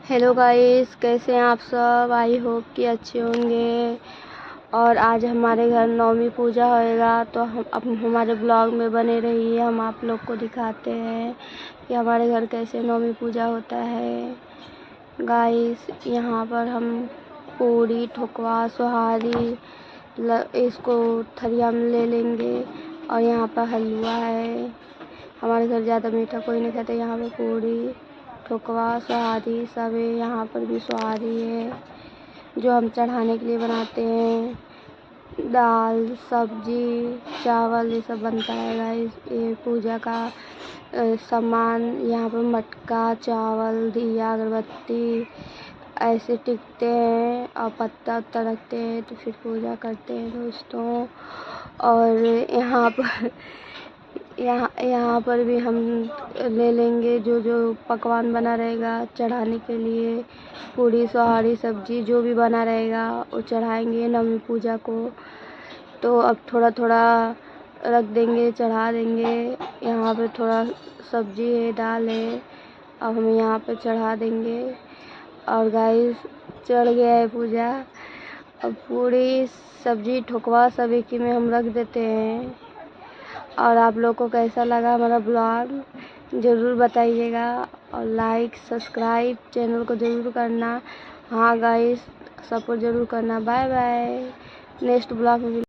Hello guys, कैसे हैं आप सब। आई होप कि अच्छे होंगे। और आज हमारे घर नवमी पूजा होएगा, तो हम हमारे ब्लॉग में बने रहिए। हम आप लोग को दिखाते हैं कि हमारे घर कैसे नवमी पूजा होता है। गाइस, यहाँ पर हम पूरी ठोकवा सोहारी इसको थरिया में ले लेंगे। और यहाँ पर हलवा है। हमारे घर ज़्यादा मीठा कोई नहीं खाता। यहाँ पर पूरी ठोकवा सोहारी सब है। यहाँ पर भी सोहारी है जो हम चढ़ाने के लिए बनाते हैं। दाल, सब्जी, चावल ये सब बनता है गाइस। ये पूजा का सामान। यहाँ पर मटका, चावल, दिया, अगरबत्ती ऐसे टिकते हैं और पत्ता उत्ता रखते हैं, तो फिर पूजा करते हैं दोस्तों। और यहाँ पर भी हम ले लेंगे जो जो पकवान बना रहेगा चढ़ाने के लिए। पूरी सोहारी सब्जी जो भी बना रहेगा वो चढ़ाएंगे नवमी पूजा को। तो अब थोड़ा थोड़ा रख देंगे, चढ़ा देंगे। यहाँ पे थोड़ा सब्जी है, दाल है, अब हम यहाँ पे चढ़ा देंगे। और गाइस, चढ़ गया है पूजा। अब पूरी सब्जी ठोकवा सब एक ही में हम रख देते हैं। और आप लोग को कैसा लगा हमारा ब्लॉग ज़रूर बताइएगा। और लाइक सब्सक्राइब चैनल को ज़रूर करना। हाँ गाइस, सपोर्ट ज़रूर करना। Bye bye. नेक्स्ट ब्लॉग में